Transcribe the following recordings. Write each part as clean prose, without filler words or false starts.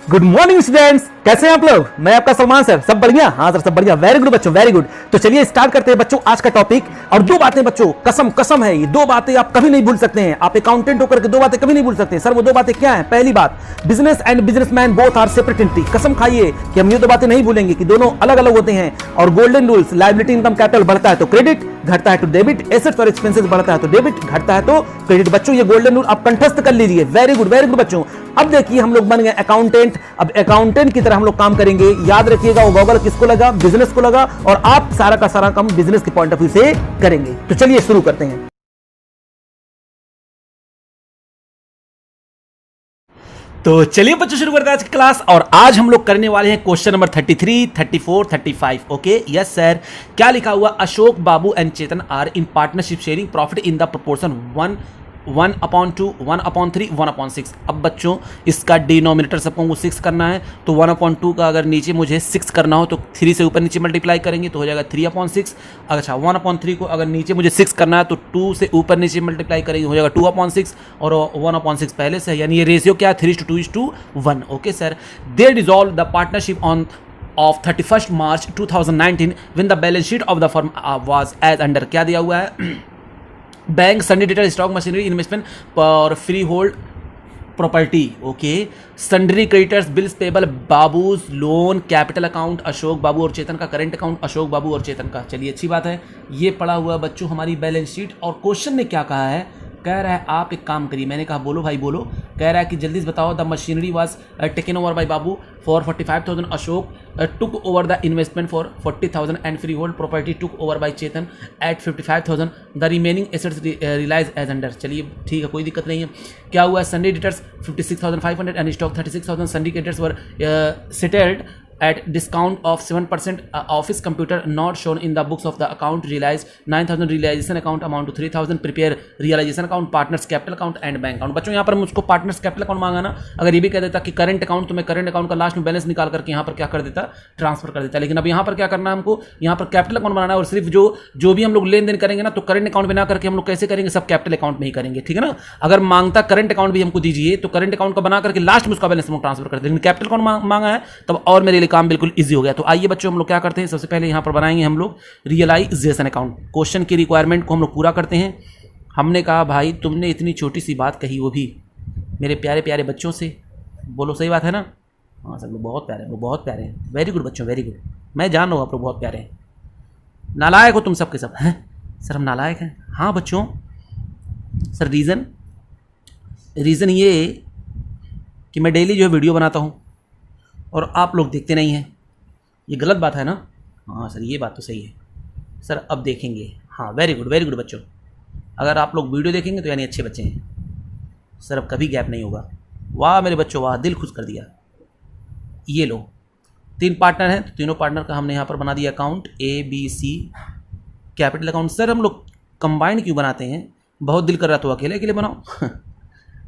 Good morning students, कैसे हैं आप लोग। मैं आपका सलमान सर। सब बढ़िया? हाँ सर, सब बढ़िया। वेरी गुड बच्चों, वेरी गुड। तो चलिए स्टार्ट करते हैं बच्चों आज का टॉपिक। और दो बातें बच्चों, कसम कसम है, ये दो बातें आप कभी नहीं भूल सकते हैं। आप अकाउंटेंट होकर के दो बातें कभी नहीं भूल सकते हैं। सर वो दो बातें क्या हैं? पहली बात, business and businessman both are separate entity. कसम खाइए कि हम ये दो बातें नहीं भूलेंगे कि दोनों अलग अलग होते हैं। और golden rules, liability income capital बढ़ता है तो क्रेडिट, घटता है तो डेबिट, एसेट्स और एक्सपेंसेस बढ़ता है तो डेबिट, घटता है तो क्रेडिट। बच्चों ये गोल्डन रूल आप कंठस्थ कर लीजिए। वेरी गुड बच्चों। अब देखिए हम लोग बन गए अकाउंटेंट। अब अकाउंटेंट की तरह हम लोग काम करेंगे। याद रखिएगा वो गॉगल किसको लगा? बिजनेस को लगा। और आप सारा का सारा काम बिजनेस के पॉइंट ऑफ व्यू से करेंगे। तो चलिए शुरू करते हैं। तो चलिए बच्चों शुरू करते हैं आज की क्लास। और आज हम लोग करने वाले हैं question number 33, 34, 35। Okay, yes sir. क्या लिखा हुआ? Ashok Babu and Chetan are in partnership sharing profit in the proportion 1/2, 1/3, 1/6। अब बच्चों इसका डिनोमिनेटर सबको 6 करना है, तो 1/2 का अगर नीचे मुझे 6 करना हो तो 3 से ऊपर नीचे मल्टीप्लाई करेंगे तो हो जाएगा 3/6। अच्छा, 1/3 को अगर नीचे मुझे 6 करना है तो 2 से ऊपर नीचे मल्टीप्लाई करेंगे हो जाएगा 2/6। और 1/6 पहले से है, यानी ये रेशियो क्या है? 3:2:1। Okay sir. They dissolve the partnership on of 31st March 2019 when the balance sheet of the firm was as under। क्या दिया हुआ है? Bank, sundry debtor, stock, machinery, investment और freehold property. Okay. Sundry creditors, bills payable, Babu's loan, capital account Ashok Babu और चेतन का, current account Ashok Babu और चेतन का। चलिए अच्छी बात है, ये पड़ा हुआ बच्चों हमारी बैलेंस शीट। और क्वेश्चन ने क्या कहा है? कह रहा है आप एक काम करिए। मैंने कहा बोलो भाई बोलो। कह रहा है कि जल्दी से बताओ। The machinery was taken over by Babu for 45,000। Ashok took over the investment for 40,000 and freehold property took over by Chetan at 55,000। The remaining assets realise as under. चलिए ठीक है, कोई दिक्कत नहीं है। क्या हुआ? Sundry debtors 56,500 and stock 36,000। Sundry creditors were settled at discount of 7%। office computer not shown in the books of the account। realize 9,000। realization account amount to 3,000। prepare realization account, partners capital account and bank account। बच्चों यहाँ पर मुझको partners capital account मांगा ना। अगर ये भी कह देता कि करंट अकाउंट, तो मैं करंट अकाउंट का लास्ट में बैलेंस निकाल करके यहाँ पर क्या कर देता? ट्रांसफर कर देता। लेकिन अब यहाँ पर क्या करना है हमको? यहाँ पर कैपिटल अकाउंट बनाना है। और सिर्फ जो भी हम लोग लेन देन करेंगे ना, तो करंट अकाउंट में ना करके हम लोग कैसे करेंगे? सब कैपिटल अकाउंट में ही करेंगे। ठीक है ना। अगर मांगता करंट अकाउंट भी हमको दीजिए तो करंट अकाउंट का बना करके लास्ट में उसका बैलेंस हम ट्रांसफर करते हैं। लेकिन कैपिटल अकाउंट मांगा है तब और मेरे लिए काम बिल्कुल ईजी हो गया। तो आइए बच्चों हम लोग क्या करते हैं, सबसे पहले यहां पर बनाएंगे हम लोग रियलाइजेशन अकाउंट। क्वेश्चन की रिक्वायरमेंट को हम लोग पूरा करते हैं। हमने कहा भाई तुमने इतनी छोटी सी बात कही, वो भी मेरे प्यारे प्यारे बच्चों से। बोलो सही बात है ना? हाँ सर, वो बहुत प्यारे हैं, वो बहुत प्यारे हैं। वेरी गुड बच्चों, वेरी गुड। मैं जान रहा हूँ आप लोग बहुत प्यारे हैं। नालायक हो तुम सब के सब। हैं सर हम नालायक हैं? हाँ बच्चों। सर रीज़न ये कि मैं डेली जो है वीडियो बनाता हूँ और आप लोग देखते नहीं हैं। ये गलत बात है ना? हाँ सर, ये बात तो सही है सर। अब देखेंगे। हाँ वेरी गुड बच्चों। अगर आप लोग वीडियो देखेंगे तो यानी अच्छे बच्चे हैं सर। अब कभी गैप नहीं होगा। वाह मेरे बच्चों वाह, दिल खुश कर दिया। ये लो, 3 पार्टनर हैं तो तीनों पार्टनर का हमने यहाँ पर बना दिया account ABC capital account. Sir हम लोग कंबाइंड क्यों बनाते हैं? बहुत दिल कर रहा तो अकेले अकेले बनाओ।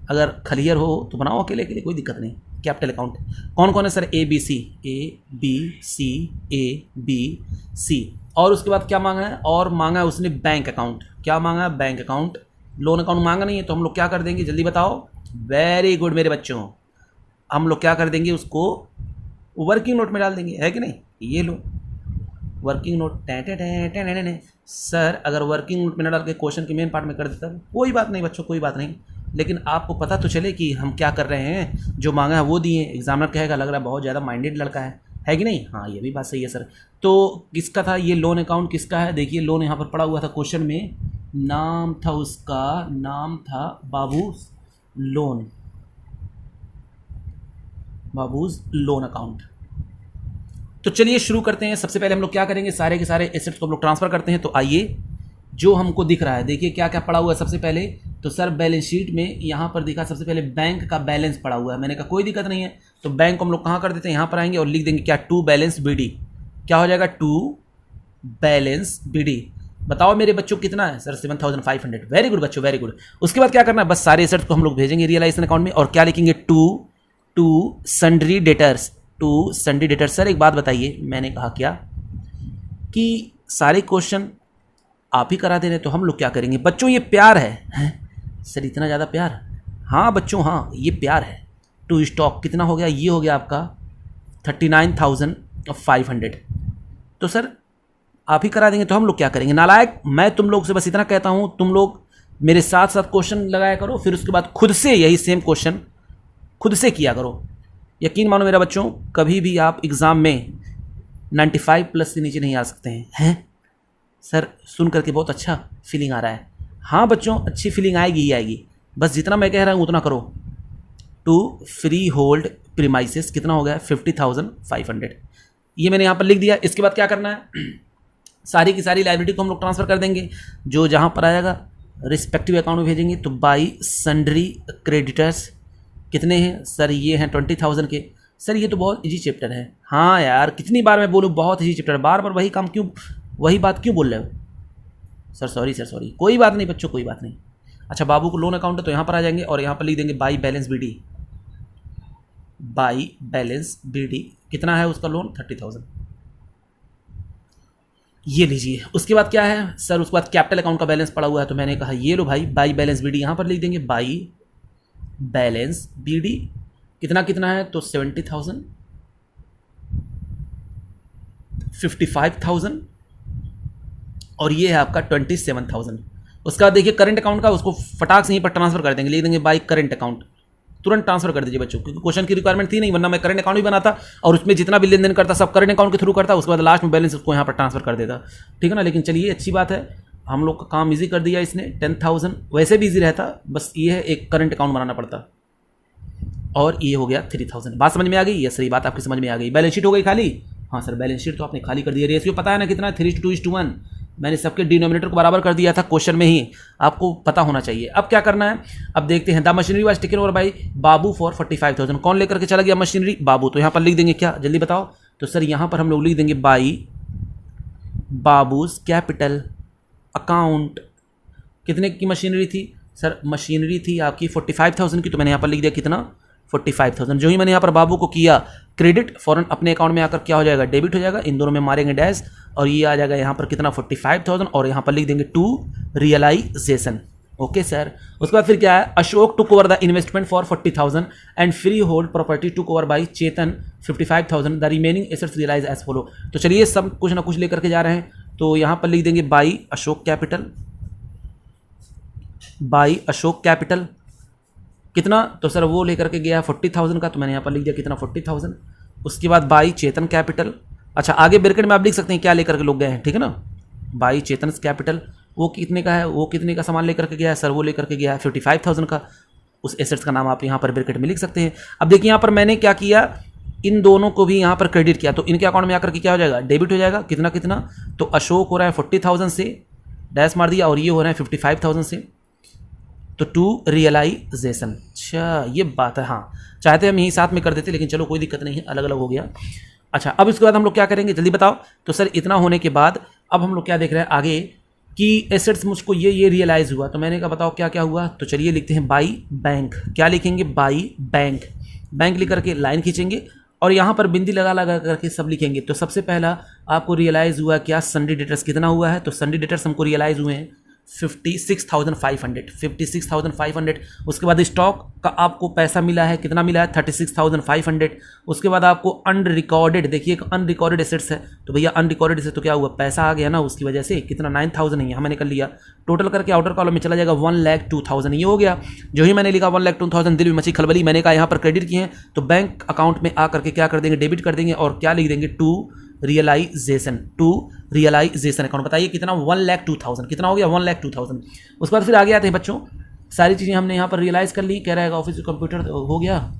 अगर क्लियर हो तो बनाओ अकेले अकेले, कोई दिक्कत नहीं। कैपिटल अकाउंट कौन कौन है सर? ABC। और उसके बाद क्या मांगा है? और मांगा है उसने बैंक अकाउंट। क्या मांगा है? Bank account. लोन अकाउंट मांगा नहीं है, तो हम लोग क्या कर देंगे? जल्दी बताओ। वेरी गुड मेरे बच्चों। हम लोग क्या कर देंगे? उसको वर्किंग नोट में डाल देंगे, है कि नहीं? ये लो वर्किंग नोट। सर अगर वर्किंग नोट में ना डाल के क्वेश्चन के मेन पार्ट में कर देता, कोई बात नहीं बच्चों, कोई बात नहीं। लेकिन आपको पता तो चले कि हम क्या कर रहे हैं। जो मांगा है वो दिए। एग्जामिनर कहेगा लग रहा है बहुत ज़्यादा माइंडेड लड़का है कि नहीं? हाँ ये भी बात सही है सर। तो किसका था ये लोन अकाउंट? किसका है? देखिए लोन यहाँ पर पड़ा हुआ था क्वेश्चन में। नाम था उसका, नाम था babus loan, babus loan account. तो चलिए शुरू करते हैं। सबसे पहले हम लोग क्या करेंगे? सारे के सारे एसेट्स को हम लोग ट्रांसफर करते हैं। तो आइए, जो हमको दिख रहा है देखिए क्या क्या पड़ा हुआ है। सबसे पहले तो सर बैलेंस शीट में यहाँ पर दिखा सबसे पहले बैंक का बैलेंस पड़ा हुआ है। मैंने कहा कोई दिक्कत नहीं है, तो बैंक को हम लोग कहाँ कर देते हैं? यहाँ पर आएंगे और लिख देंगे क्या? To balance BD। क्या हो जाएगा? To balance BD। बताओ मेरे बच्चों कितना है? सर 7,500। वेरी गुड बच्चों, वेरी गुड। उसके बाद क्या करना है? बस सारे एसेट्स को हम लोग भेजेंगे रियलाइजेशन अकाउंट में। और क्या लिखेंगे? To sundry debtors. To sundry debtors. Sir एक बात बताइए, मैंने कहा क्या कि सारे क्वेश्चन आप ही करा दे रहे, तो हम लोग क्या करेंगे? बच्चों ये प्यार है। सर इतना ज़्यादा प्यार? हाँ बच्चों हाँ, ये प्यार है। टू स्टॉक कितना हो गया, ये हो गया आपका 39,500। तो सर आप ही करा देंगे तो हम लोग क्या करेंगे नालायक। मैं तुम लोग से बस इतना कहता हूँ, तुम लोग मेरे साथ साथ क्वेश्चन लगाया करो, फिर उसके बाद खुद से यही सेम क्वेश्चन खुद से किया करो। यकीन मानो मेरा बच्चों, कभी भी आप एग्ज़ाम में 95 प्लस से नीचे नहीं आ सकते हैं। सर सुन करके बहुत अच्छा फीलिंग आ रहा है। हाँ बच्चों, अच्छी फीलिंग आएगी ही आएगी, बस जितना मैं कह रहा हूँ उतना करो। टू फ्री होल्ड प्रीमाइसेस कितना हो गया 50,500, ये मैंने यहाँ पर लिख दिया। इसके बाद क्या करना है, सारी की सारी लाइबिलिटी को हम लोग ट्रांसफ़र कर देंगे, जो जहाँ पर आएगा रिस्पेक्टिव अकाउंट में भेजेंगे। तो बाई सन्ड्री क्रेडिटर्स कितने हैं सर, ये हैं 20,000 के। सर ये तो बहुत इजी चैप्टर है। हाँ यार, कितनी बार मैं बोलूँ बहुत इजी चैप्टर है, बार बार वही काम क्यों, वही बात क्यों बोल रहे हो सर? सॉरी सर सॉरी, कोई बात नहीं बच्चों, कोई बात नहीं। अच्छा बाबू को लोन अकाउंट है तो यहाँ पर आ जाएंगे और यहाँ पर लिख देंगे by balance B D. By balance B D कितना है उसका लोन 30,000, ये लीजिए। उसके बाद क्या है सर, उसके बाद कैपिटल अकाउंट का बैलेंस पड़ा हुआ है, तो मैंने कहा ये लो भाई बाई बैलेंस बी डी, यहाँ पर लिख देंगे बाई बैलेंस बी डी कितना कितना है, तो 70,000, 55,000 और ये है आपका 27,000। उसके बाद देखिए करंट अकाउंट का, उसको फटाक से यहीं पर ट्रांसफर कर देंगे, लिख देंगे बाई करंट अकाउंट, तुरंत ट्रांसफर कर दीजिए बच्चों, क्योंकि क्वेश्चन की रिक्वायरमेंट थी नहीं, वरना मैं करंट अकाउंट भी बनाता और उसमें जितना भी लेन देन करता सब करंट अकाउंट के थ्रू करता, उसके बाद लास्ट में बैलेंस उसको यहाँ पर ट्रांसफर कर देता, ठीक है ना। लेकिन चलिए अच्छी बात है, हम लोग का काम ईजी कर दिया इसने। 10,000 वैसे भी ईजी रहता, बस ये है एक करंट अकाउंट बनाना पड़ता, और ये हो गया 3,000। बात समझ में आ गई? ये सही बात आपकी समझ में आ गई। बैलेंस शीट हो गई खाली? हाँ सर बैलेंस शीट तो आपने खाली कर दिया। रेशियो पता है ना कितना है, 3:2:1। मैंने सबके डिनोमिनेटर को बराबर कर दिया था क्वेश्चन में ही, आपको पता होना चाहिए। अब क्या करना है, अब देखते हैं। The machinery was taken over by Babu for 45,000। कौन लेकर के चला गया मशीनरी? बाबू। तो यहाँ पर लिख देंगे क्या, जल्दी बताओ। तो सर यहाँ पर हम लोग लिख देंगे बाई बाबूज कैपिटल अकाउंट। कितने की मशीनरी थी सर? मशीनरी थी आपकी 45,000 की, तो मैंने यहाँ पर लिख दिया कितना 45,000। जो ही मैंने यहाँ पर बाबू को किया क्रेडिट, फौरन अपने अकाउंट में आकर क्या हो जाएगा, डेबिट हो जाएगा। इन दोनों में मारेंगे डैश और ये आ जाएगा यहाँ पर कितना 45,000 और यहाँ पर लिख देंगे टू रियलाइजेशन। Okay sir. उसके बाद फिर क्या है, Ashok took over the investment for 40,000 and freehold property took over by Chetan 55,000। The remaining assets realise as follow. तो चलिए सब कुछ ना कुछ लेकर के जा रहे हैं, तो यहाँ पर लिख देंगे by Ashok capital, by Ashok capital कितना, तो सर वो लेकर के गया 40,000 का, तो मैंने यहाँ पर लिख दिया कितना 40,000। उसके बाद बाई चेतन कैपिटल, अच्छा आगे ब्रैकेट में आप लिख सकते हैं क्या लेकर के लोग गए हैं, ठीक है ना। बाई चेतन कैपिटल वो कितने का है, वो कितने का सामान लेकर के गया है सर, वो लेकर के गया है 55,000 का। उस एसेट्स का नाम आप यहाँ पर ब्रैकेट में लिख सकते हैं। अब देखिए यहाँ पर मैंने क्या किया, इन दोनों को भी यहाँ पर क्रेडिट किया, तो इनके अकाउंट में आकर के क्या हो जाएगा, डेबिट हो जाएगा। कितना कितना, तो अशोक हो रहा है 40,000 से डैश मार दिया और ये हो रहा है 55,000 से, तो टू रियलाइजेशन। अच्छा ये बात है, हाँ चाहते हम यही साथ में कर देते, लेकिन चलो कोई दिक्कत नहीं है, अलग अलग हो गया। अच्छा अब इसके बाद हम लोग क्या करेंगे जल्दी बताओ। तो सर इतना होने के बाद अब हम लोग क्या देख रहे हैं आगे कि एसेट्स मुझको ये रियलाइज़ हुआ, तो मैंने कहा बताओ क्या क्या हुआ। तो चलिए लिखते हैं बाई बैंक। क्या लिखेंगे, बाई बैंक। बैंक लिख करके लाइन खींचेंगे और यहाँ पर बिंदी लगा लगा करके सब लिखेंगे। तो सबसे पहला आपको रियलाइज़ हुआ क्या, सन्डी डेटर्स कितना हुआ है, तो सन्डी डेटर्स हमको रियलाइज़ हुए हैं 56,500। उसके बाद स्टॉक का आपको पैसा मिला है, कितना मिला है 36,500। उसके बाद आपको अनरिकॉर्डेड, देखिए एक अनरिकॉर्डेड एसेट्स है, तो भैया अनरिकॉर्डेड से तो क्या हुआ, पैसा आ गया ना उसकी वजह से, कितना 9,000 ही हमने कर लिया। टोटल करके आउटर कॉलम में चला जाएगा 1,02,000, ये हो गया। जो ही मैंने लिखा 1,02,000, दिल में मची खलबली, मैंने कहा यहाँ पर क्रेडिट किए हैं तो बैंक अकाउंट में आ करके क्या कर देंगे, डेबिट कर देंगे और क्या लिख देंगे टू रियलाइजेशन अकाउंट। बताइए कितना 1,02,000, कितना हो गया 1,02,000। उसके बाद फिर आगे आते हैं बच्चों, सारी चीज़ें हमने यहाँ पर रियलाइज़ कर ली। कह रहा है ऑफिस कंप्यूटर हो गया,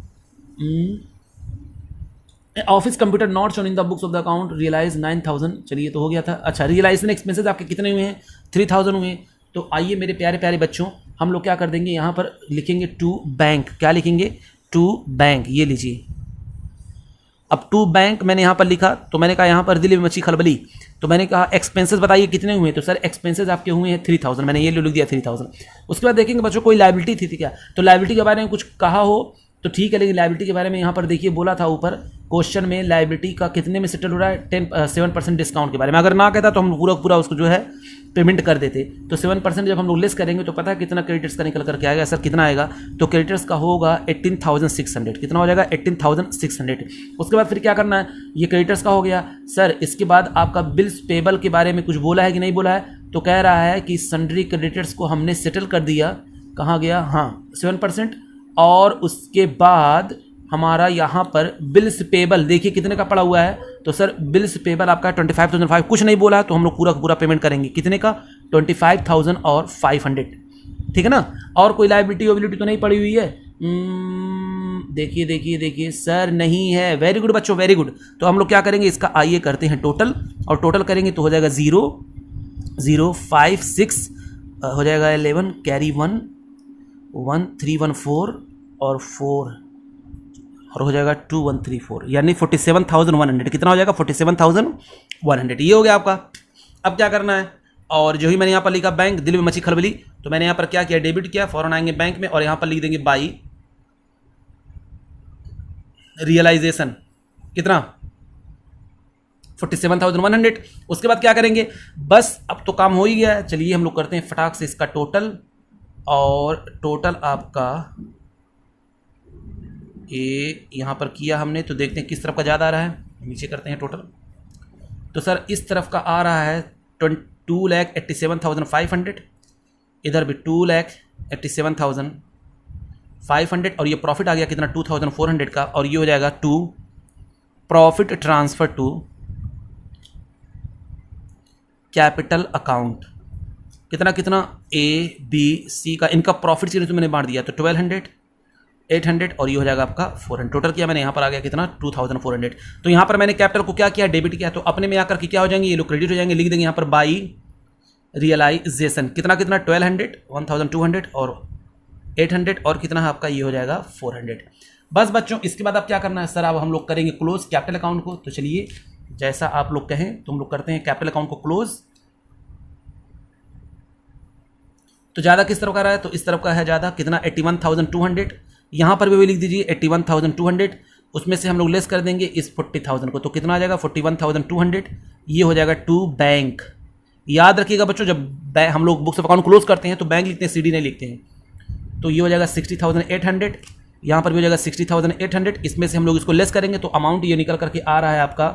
office computer not shown in the books of the account realise 9,000, चलिए तो हो गया था। अच्छा रियलाइजेशन एक्सपेंसेस आपके कितने हुए हैं 3,000 हुए हैं। तो आइए मेरे प्यारे प्यारे बच्चों, हम लोग क्या कर देंगे, यहाँ पर लिखेंगे टू बैंक। क्या लिखेंगे, टू बैंक, ये लीजिए। अब टू बैंक मैंने यहाँ पर लिखा, तो मैंने कहा यहाँ पर दिल में मची खलबली, तो मैंने कहा एक्सपेंसेस बताइए कितने हुए, तो सर एक्सपेंसेस आपके हुए हैं 3,000, मैंने ये लिख दिया 3,000। उसके बाद देखेंगे बच्चों कोई लायबिलिटी थी क्या, तो लायबिलिटी के बारे में कुछ कहा हो तो ठीक है, लेकिन लायबिलिटी के बारे में यहाँ पर देखिए बोला था ऊपर क्वेश्चन में लायबिलिटी का कितने में सेटल हो रहा है, 7% डिस्काउंट के बारे में। अगर ना कहता तो हम पूरा पूरा उसको जो है पेमेंट कर देते। तो 7% जब हम लोग लेस करेंगे तो पता है कितना क्रेडिटर्स का निकल करके आएगा सर, कितना आएगा, तो क्रेडिटर्स का होगा 18,600। कितना हो जाएगा, 18,600। उसके बाद फिर क्या करना है, ये क्रेडिटर्स का हो गया सर। इसके बाद आपका बिल्स पेबल के बारे में कुछ बोला है कि नहीं बोला है, तो कह रहा है कि सन्ड्री क्रेडिटर्स को हमने सेटल कर दिया, कहाँ गया, हाँ 7%। और उसके बाद हमारा यहाँ पर बिल्स पेबल देखिए कितने का पड़ा हुआ है, तो सर बिल्स पेबल आपका 25,500, कुछ नहीं बोला है तो हम लोग पूरा पूरा पेमेंट करेंगे, कितने का, 25,500। ठीक है ना। और कोई लायबिलिटी वबिलिटी तो नहीं पड़ी हुई है, देखिए देखिए देखिए सर नहीं है। वेरी गुड बच्चों, वेरी गुड। तो हम लोग क्या करेंगे, इसका आइए करते हैं टोटल, और टोटल करेंगे तो हो जाएगा 0 0 5 6 हो जाएगा 11 कैरी 1 1 3 1 4 और 4 और हो जाएगा 2 1 3 4, यानी 47,100। कितना हो जाएगा, 47,100। ये हो गया आपका। अब क्या करना है, और जो ही मैंने यहाँ पर लिखा बैंक, दिल में मची खलबली, तो मैंने यहाँ पर क्या किया, डेबिट किया, फौरन आएंगे बैंक में और यहाँ पर लिख देंगे बाई रियलाइजेशन, कितना, 47,100। उसके बाद क्या करेंगे, बस अब तो काम हो ही गया है। चलिए हम लोग करते हैं फटाक से इसका टोटल, और टोटल आपका ये यहाँ पर किया हमने, तो देखते हैं किस तरफ का ज़्यादा आ रहा है। नीचे करते हैं टोटल, तो सर इस तरफ का आ रहा है 2,87,500, इधर भी 2,87,500, और ये प्रॉफिट आ गया कितना, 2,400 का, और ये हो जाएगा to profit transfer to capital account. कितना कितना, ए बी सी का इनका प्रॉफिट सीरीज मैंने बांट दिया, तो 1,200 800 और ये हो जाएगा आपका 400। टोटल किया मैंने, यहाँ पर आ गया कितना, 2,400। तो यहाँ पर मैंने कैपिटल को क्या किया, डेबिट किया, तो अपने में आकर के क्या हो जाएंगे, ये लोग क्रेडिट हो जाएंगे। लिख देंगे यहाँ पर बाई रियलाइजेशन, कितना कितना, 1,200 1,200 और 800, और कितना है आपका, ये हो जाएगा 400। बस बच्चों, इसके बाद अब क्या करना है सर, अब हम लोग करेंगे क्लोज कैपिटल अकाउंट को। तो चलिए जैसा आप लोग कहें तो हम लोग करते हैं कैपिटल अकाउंट को क्लोज। तो ज़्यादा किस तरफ का रहा है, तो इस तरफ का है ज़्यादा, कितना, 81,200। यहाँ पर भी लिख दीजिए 81,200, उसमें से हम लोग लेस कर देंगे इस 40,000 को, तो कितना आ जाएगा, 41,200। ये हो जाएगा टू बैंक। याद रखिएगा बच्चों, जब हम लोग बुक्स ऑफ अकाउंट क्लोज करते हैं तो बैंक लिखते हैं, सीडी नहीं लिखते हैं। तो ये हो जाएगा 60,800, यहाँ पर भी हो जाएगा 60,800। इसमें से हम लोग इसको लेस करेंगे तो अमाउंट ये निकल करके आ रहा है आपका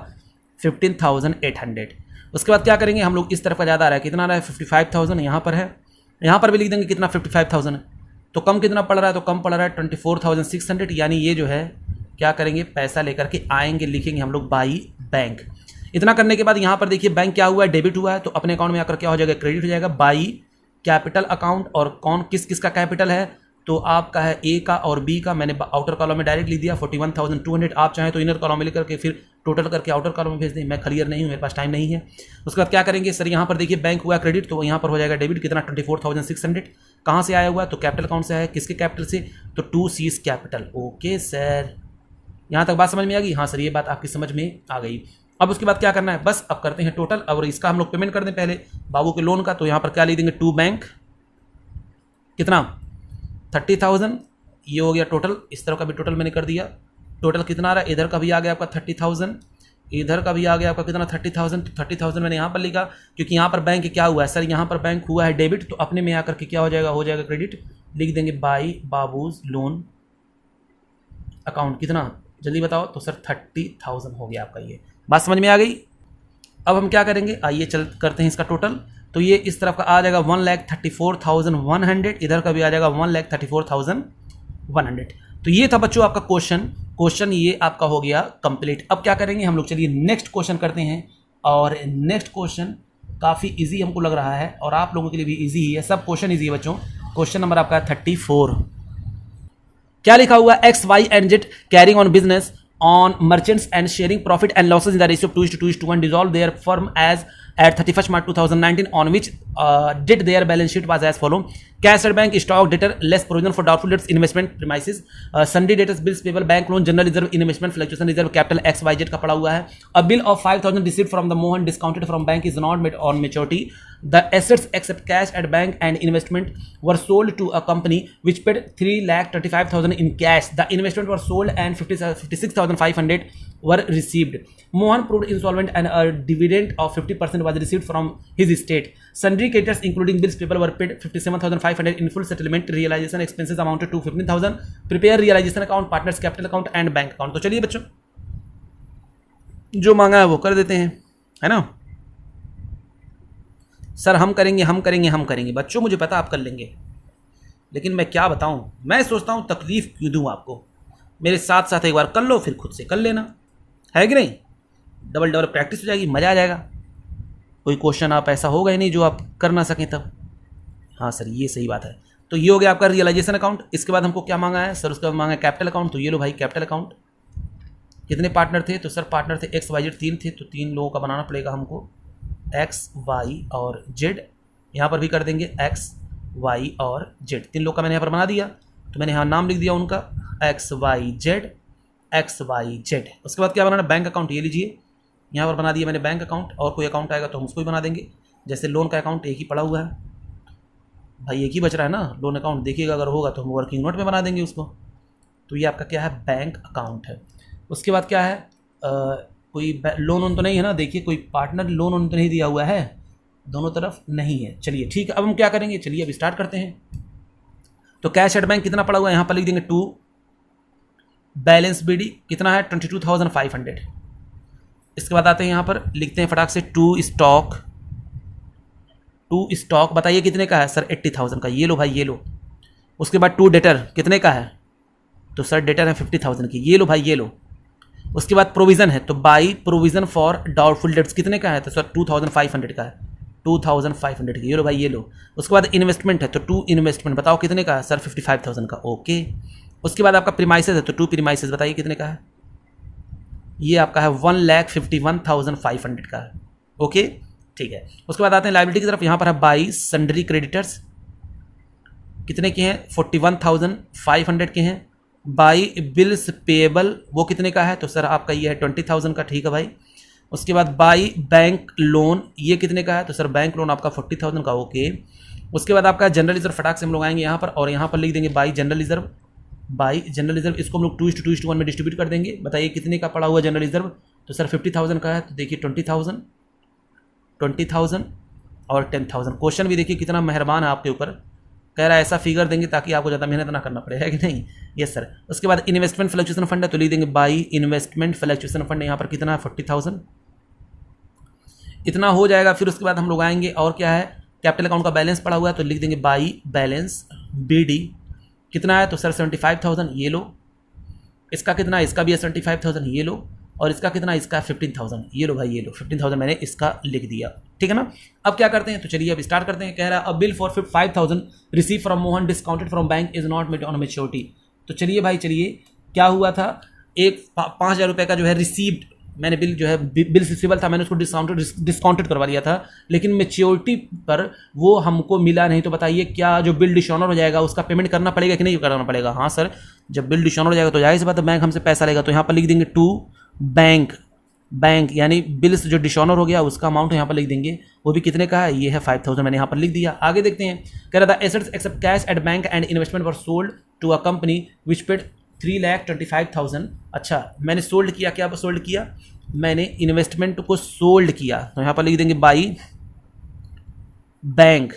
15,800। उसके बाद क्या करेंगे, हम लोग इस तरफ का ज़्यादा आ रहा है, कितना आ रहा है, 55,000 यहाँ पर है। यहाँ पर भी लिख देंगे कितना, 55,000। तो कम कितना पड़ रहा है, तो कम पड़ रहा है 24,600, यानी ये जो है क्या करेंगे, पैसा लेकर के आएंगे, लिखेंगे हम लोग बाई बैंक। इतना करने के बाद यहाँ पर देखिए बैंक क्या हुआ है, डेबिट हुआ है, तो अपने अकाउंट में आकर क्या हो जाएगा, क्रेडिट हो जाएगा बाई कैपिटल अकाउंट। और कौन किस किस का कैपिटल है, तो आपका है ए का और बी का, मैंने आउटर कॉलम में डायरेक्ट लिख दिया 41,200। आप चाहें तो इनर कॉलम में लिख करके फिर टोटल करके आउटर कॉलम में भेज दें, मैं क्लियर नहीं हूँ, मेरे पास टाइम नहीं है। उसके बाद क्या करेंगे सर, यहाँ पर देखिए बैंक हुआ क्रेडिट, तो यहाँ पर हो जाएगा डेबिट, कितना, 24,600। कहाँ से आया हुआ है, तो कैपिटल अकाउंट से आया, किसके कैपिटल से, तो 2C's कैपिटल। ओके सर, यहाँ तक बात समझ में आ गई, हाँ सर ये बात आपकी समझ में आ गई। अब उसके बाद क्या करना है, बस अब करते हैं टोटल, और इसका हम लोग पेमेंट कर दें पहले बाबू के लोन का। तो यहाँ पर क्या लिख देंगे, टू बैंक, कितना, 30,000। ये हो गया टोटल, इस तरह का भी टोटल मैंने कर दिया। टोटल कितना आ रहा है, इधर का भी आ गया आपका 30,000, इधर का भी आ गया आपका कितना, 30,000। तो 30,000 मैंने यहाँ पर लिखा, क्योंकि यहाँ पर बैंक क्या हुआ है सर, यहाँ पर बैंक हुआ है डेबिट, तो अपने में आकर के क्या हो जाएगा क्रेडिट। लिख देंगे बाई बाबूज लोन अकाउंट, कितना जल्दी बताओ, तो सर 30,000 हो गया आपका। ये बात समझ में आ गई। अब हम क्या करेंगे, आइए चल करते हैं इसका टोटल। तो ये इस तरफ का आ जाएगा 1,34,100, इधर का भी आ जाएगा 1,34,100। तो ये था बच्चों आपका क्वेश्चन ये आपका हो गया कंप्लीट। अब क्या करेंगे हम लोग, चलिए नेक्स्ट क्वेश्चन करते हैं। और नेक्स्ट क्वेश्चन काफ़ी इजी हमको लग रहा है, और आप लोगों के लिए भी इजी ही है, सब क्वेश्चन इजी है बच्चों। क्वेश्चन नंबर आपका 34। क्या लिखा हुआ, X Y and Z carrying on business on merchants and sharing profit and losses in the ratio of 2:1 dissolve their firm as at 31st March 2019 on which did their balance sheet was as follow: cash at bank, stock, debtor, less provision for doubtful debts, investment premises, sundry debtors, bills payable, bank loan, general reserve, investment, fluctuation reserve, capital XYZ का पड़ा हुआ है। A bill of 5,000 received from the Mohan discounted from bank is not made on maturity the assets except cash at bank and investment were sold to a company which paid 3,35,000 in cash. The investment were sold and 56,500 were received. Mohan proved insolvent and a dividend of 50% was received from his estate. Sundry creditors including bills payable were paid 57,500 in full settlement. Realization expenses amounted to 15,000. Prepare realization account, partners capital account and bank account. तो चलिए बच्चों, जो मांगा है वो कर देते हैं, है ना. सर हम करेंगे हम करेंगे हम करेंगे. बच्चों मुझे पता आप कर लेंगे, लेकिन मैं क्या बताऊं, मैं सोचता हूं तकलीफ क्यों दूं आपको. मेरे साथ साथ एक बार कर लो, फिर खुद से कर लेना, है कि नहीं. डबल प्रैक्टिस हो जाएगी, मज़ा आ जाएगा. कोई क्वेश्चन आप ऐसा होगा ही नहीं जो आप कर ना सकें तब. हाँ सर ये सही बात है. तो ये हो गया आपका रियलाइजेशन अकाउंट. इसके बाद हमको क्या मांगा है सर, उसके बाद मांगा है कैपिटल अकाउंट. तो ये लो भाई कैपिटल अकाउंट. कितने पार्टनर थे, तो सर पार्टनर थे XYZ 3 थे, तो 3 लोगों का बनाना पड़ेगा हमको, X Y और Z. यहाँ पर भी कर देंगे X Y और Z. 3 लोग का मैंने यहाँ पर बना दिया, तो मैंने यहाँ नाम लिख दिया उनका XYZ. उसके बाद क्या बनाना, बैंक अकाउंट. ये लीजिए यहाँ पर बना दिया मैंने बैंक अकाउंट. और कोई अकाउंट आएगा तो हम उसको भी बना देंगे. जैसे लोन का अकाउंट एक ही पड़ा हुआ है भाई, एक ही बच रहा है ना लोन अकाउंट. देखिएगा अगर होगा तो हम वर्किंग नोट में बना देंगे उसको. तो ये आपका क्या है, बैंक अकाउंट है. उसके बाद क्या है, कोई लोन वोन तो नहीं है ना. देखिए कोई पार्टनर लोन वोन तो नहीं दिया हुआ है, दोनों तरफ नहीं है. चलिए ठीक है, अब हम क्या करेंगे, चलिए अब स्टार्ट करते हैं. तो कैश एट बैंक कितना पड़ा हुआ है, यहाँ पर लिख देंगे 2. बैलेंस BD कितना है 22,500. इसके बाद आते हैं यहाँ पर लिखते हैं फटाक से 2 स्टॉक. बताइए कितने का है सर, 80,000 का. ये लो भाई ये लो. उसके बाद 2 डेटर कितने का है, तो सर डेटर है 50,000 की. ये लो भाई ये लो. उसके बाद प्रोविज़न है, तो by provision for doubtful dates कितने का है, तो सर 2,500 का है. 2,500 की. ये लो भाई ये लो. उसके बाद इन्वेस्टमेंट है, तो 2 इन्वेस्टमेंट बताओ कितने का है सर, 55,000 का. ओके. उसके बाद आपका प्रीमाइसेस है, तो 2 प्रीमाइसेस बताइए कितने का है. ये आपका है 1,51,500 का है. ओके ठीक है. उसके बाद आते हैं लायबिलिटी की तरफ. यहाँ पर है बाई सन्ड्री क्रेडिटर्स कितने के हैं, 41,500 के हैं. बाई बिल्स पेएबल वो कितने का है, तो सर आपका ये है 20,000 का. ठीक है भाई. उसके बाद बाई बैंक लोन ये कितने का है, तो सर बैंक लोन आपका 40,000 का. ओके. उसके बाद आपका जनरल रिजर्व, फटाक से हम लोग आएंगे यहाँ पर और यहाँ पर लिख देंगे बाई जनरल रिजर्व. इसको हम लोग 2:1 में डिस्ट्रीब्यूट कर देंगे. बताइए कितने का पड़ा हुआ जनरल रिजर्व, तो सर 50,000 का है. तो देखिए 20,000 और 10,000. क्वेश्चन भी देखिए कितना मेहरबान है आपके ऊपर, कह रहा है ऐसा फिगर देंगे ताकि आपको ज़्यादा मेहनत ना करना पड़े, है कि नहीं. Yes sir. उसके बाद इन्वेस्टमेंट फ्लक्चुएशन फंड है, तो लिख देंगे बाई इन्वेस्टमेंट फ्लक्चुएशन फंड. यहाँ पर कितना है 40,000. इतना हो जाएगा. फिर उसके बाद हम लोग आएंगे और क्या है, कैपिटल अकाउंट का बैलेंस पड़ा हुआ है, तो लिख देंगे बाई बैलेंस BD कितना है, तो सर 75,000. ये लो. इसका कितना है, इसका भी है 75,000. ये लो. और इसका कितना, इसका 15,000. ये लो भाई ये लो. 15,000 मैंने इसका लिख दिया. ठीक है ना. अब क्या करते हैं, तो चलिए अब स्टार्ट करते हैं. कह रहा है a bill for 5,000 receive from Mohan discounted from bank is not met on maturity. तो चलिए भाई चलिए, क्या हुआ था, एक 5,000 रुपये का जो है रिसीव्ड मैंने बिल जो है बिल रिसीवेबल था, मैंने उसको डिस्काउंटेड करवा लिया था, लेकिन मेच्योरिटी पर वो हमको मिला नहीं. तो बताइए क्या जो बिल डिसऑनर हो जाएगा उसका पेमेंट करना पड़ेगा कि नहीं करना पड़ेगा. हाँ सर, जब बिल डिसऑनर हो जाएगा तो जाहिर सी बात है बैंक हमसे पैसा लेगा. तो यहाँ पर लिख देंगे टू बैंक यानी बिल्स जो डिसऑनर हो गया उसका अमाउंट यहाँ पर लिख देंगे. वो भी कितने का है, ये है 5,000 मैंने यहाँ पर लिख दिया. आगे देखते हैं. कह रहा था assets except cash at bank and investment were sold to a company which paid 3,25,000. अच्छा मैंने सोल्ड किया, क्या सोल्ड किया, मैंने इन्वेस्टमेंट को सोल्ड किया. तो यहाँ पर लिख देंगे बाई बैंक.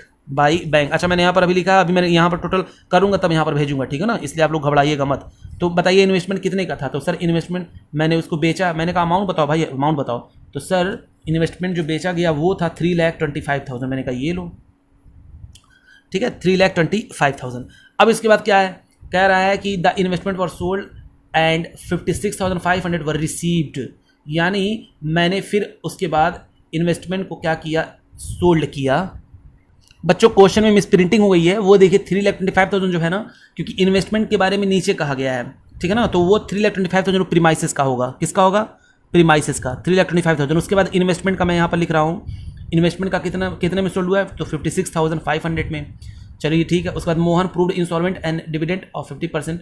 अच्छा मैंने यहाँ पर अभी लिखा, अभी मैंने यहाँ पर टोटल करूँगा तब यहाँ पर भेजूंगा, ठीक है ना, इसलिए आप लोग घबराइएगा मत. तो बताइए इन्वेस्टमेंट कितने का था, तो सर इन्वेस्टमेंट मैंने उसको बेचा, मैंने कहा अमाउंट बताओ भाई अमाउंट बताओ. तो सर इन्वेस्टमेंट जो बेचा गया वो था 3,25,000. मैंने कहा ये लो, ठीक है 3,25,000. अब इसके बाद क्या है, कह रहा है कि the investment were sold and 56,500 were received. यानी मैंने फिर उसके बाद इन्वेस्टमेंट को क्या किया, सोल्ड किया. बच्चों क्वेश्चन में मिस प्रिंटिंग हो गई है, वो देखिए 3,25,000 जो है ना, क्योंकि इन्वेस्टमेंट के बारे में नीचे कहा गया है, ठीक है ना, तो वो 3,25,000 प्रीमाइसेस का होगा. किसका होगा, प्रीमाइसेस का 3,25,000. उसके बाद इन्वेस्टमेंट का मैं यहाँ पर लिख रहा हूँ, इन्वेस्टमेंट का कितने में सोल्ड हुआ है, तो 56,500 में. चलिए ठीक है. उसके बाद Mohan proved insolvent and dividend of 50%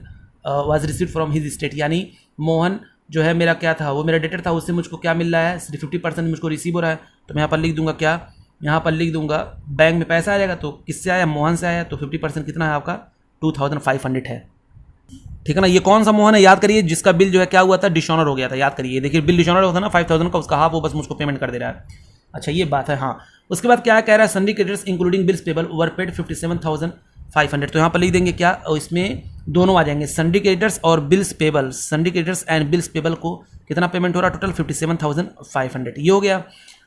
was received from his state. यानी मोहन जो है मेरा क्या था, वो मेरा डेटर था, उससे मुझको क्या मिल रहा है, सिर्फ 50% मुझको रिसीव हो रहा है. तो मैं यहाँ पर लिख दूंगा क्या, यहाँ पर लिख दूंगा बैंक में पैसा आ जाएगा, तो किससे आया, मोहन से आया, तो 50% कितना है आपका 2500 है। ठीक है ना। ये कौन सा मोहन है याद करिए, जिसका बिल जो है क्या हुआ था, डिसऑनर हो गया था, याद करिए। देखिए बिल डिसऑनर होता है ना 5000 का, उसका हाफ वो बस मुझको पेमेंट कर दे रहा है। अच्छा ये बात है। हाँ उसके बाद क्या कह रहा है, सन्डी क्रेडिटर्स इंक्लूडिंग बिल्स पेबल वर पेड 57,500। तो यहाँ पर लिख देंगे क्या, और इसमें दोनों आ जाएंगे, सन्डी क्रेडिटर्स और bills payable. सन्डी creditors and bills payable को कितना पेमेंट हो रहा है, टोटल 57,500 ये हो गया।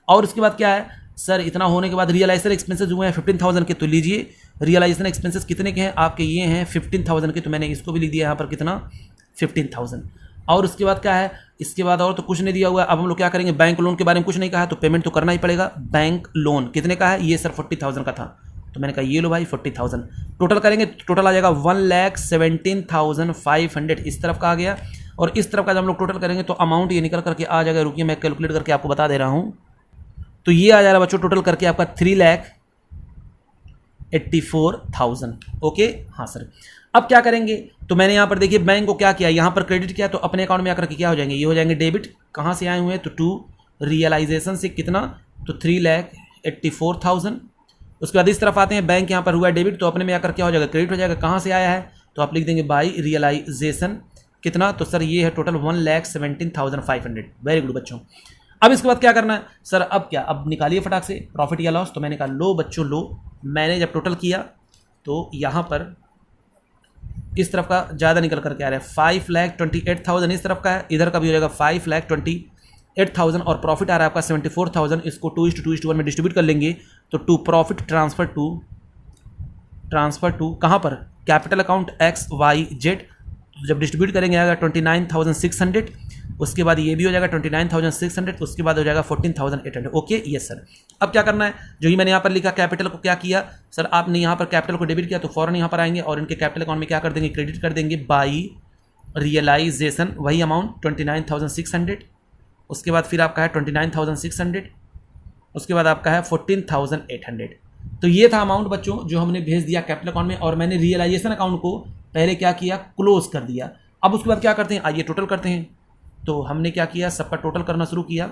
और उसके बाद क्या है सर, इतना होने के बाद रियलाइजेशन एक्सपेंसेस हुए हैं 15,000 के, तो लीजिए रियलाइजेशन एक्सपेंसेस कितने के हैं आपके, ये हैं 15,000 के, तो मैंने इसको भी लिख दिया यहाँ पर कितना 15,000। और उसके बाद क्या है, इसके बाद और तो कुछ नहीं दिया हुआ है। अब हम लोग क्या करेंगे, बैंक लोन के बारे में कुछ नहीं कहा है, तो पेमेंट तो करना ही पड़ेगा। बैंक लोन कितने का है, ये सर 40,000 का था, तो मैंने कहा ये लो भाई 40,000। टोटल करेंगे, टोटल आ जाएगा 1,17,500 इस तरफ का आ गया, और इस तरफ का जब हम लोग टोटल करेंगे तो अमाउंट ये निकल करके आ जाएगा, रुकिए मैं कैलकुलेट करके आपको बता दे रहा हूँ। तो ये आ जा रहा है बच्चों टोटल करके आपका 3,84,000। ओके हाँ सर। अब क्या करेंगे, तो मैंने यहाँ पर देखिए बैंक को क्या किया, यहाँ पर क्रेडिट किया, तो अपने अकाउंट में आकर के क्या हो जाएंगे, ये हो जाएंगे डेबिट। कहाँ से आए हुए हैं, तो टू रियलाइजेशन से कितना, तो 3,84,000। उसके बाद इस तरफ आते हैं, बैंक यहाँ पर हुआ है डेबिट, तो अपने में आकर क्या हो जाएगा, क्रेडिट हो जाएगा। कहाँ से आया है, तो आप लिख देंगे बाई रियलाइजेशन कितना, तो सर ये है टोटल 1,17,500। वेरी गुड बच्चों। अब इसके बाद क्या करना है सर, अब क्या, अब निकालिए फटाक से प्रॉफिट या लॉस। तो मैंने कहा लो बच्चों लो, मैंने जब टोटल किया तो यहाँ पर इस तरफ का ज़्यादा निकल करके आ रहा है 5,28,000 इस तरफ का है, इधर का भी हो जाएगा 5,28,000 और प्रॉफिट आ रहा है आपका 74,000। इसको 2:1 में डिस्ट्रीब्यूट कर लेंगे, तो टू प्रॉफिट ट्रांसफर टू कहाँ पर, कैपिटल अकाउंट XYZ। जब डिस्ट्रीब्यूट करेंगे आएगा 29,600, उसके बाद ये भी हो जाएगा 29,600, उसके बाद हो जाएगा 14,800। Okay yes sir. अब क्या करना है, जो ही मैंने यहाँ पर लिखा कैपिटल को क्या किया सर, आपने यहाँ पर कैपिटल को डेबिट किया, तो फौरन यहाँ पर आएंगे और इनके कैपिटल अकाउंट में क्या कर देंगे, क्रेडिट कर देंगे बाई रियलाइजेशन, वही अमाउंट 29,600। उसके बाद फिर आपका है 29,600, उसके बाद आपका है 14,800। तो ये था अमाउंट बच्चों जो हमने भेज दिया कैपिटल अकाउंट में, और मैंने रियलाइजेशन अकाउंट को पहले क्या किया, क्लोज कर दिया। अब उसके बाद क्या करते हैं, आइए टोटल करते हैं। तो हमने क्या किया, सबका टोटल करना शुरू किया,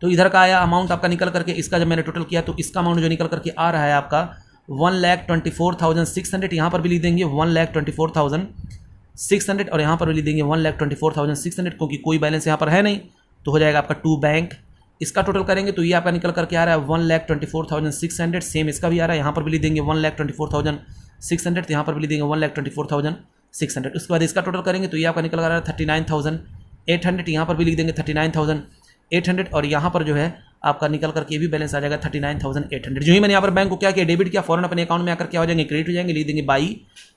तो इधर का आया अमाउंट आपका निकल करके, इसका जब मैंने टोटल किया तो इसका अमाउंट जो निकल करके आ रहा है आपका 1,24,600। यहाँ पर भी लिख देंगे 1,24,600, और यहाँ पर भी लिख देंगे 1,24,600, क्योंकि कोई बैलेंस यहाँ पर है नहीं, तो हो जाएगा आपका टू बैंक। इसका टोटल करेंगे तो ये आपका निकल करके आ रहा है 1,24,600। सेम इसका भी आ रहा है, यहाँ पर भी लिख देंगे 1,24,600, यहाँ पर भी लिख देंगे 1,24,600। उसके बाद इसका टोटल करेंगे तो ये आपका निकल आ रहा है 39,800, यहाँ पर भी लिख देंगे 39,800, और यहाँ पर जो है आपका निकल करके भी बैलेंस आ जाएगा 39,800। जो ही मैंने यहाँ पर बैंक को क्या किया, डेबिट किया, फौरन अपने अकाउंट में आकर क्या हो जाएंगे, क्रेडिट हो जाएंगे, लिख देंगे बाई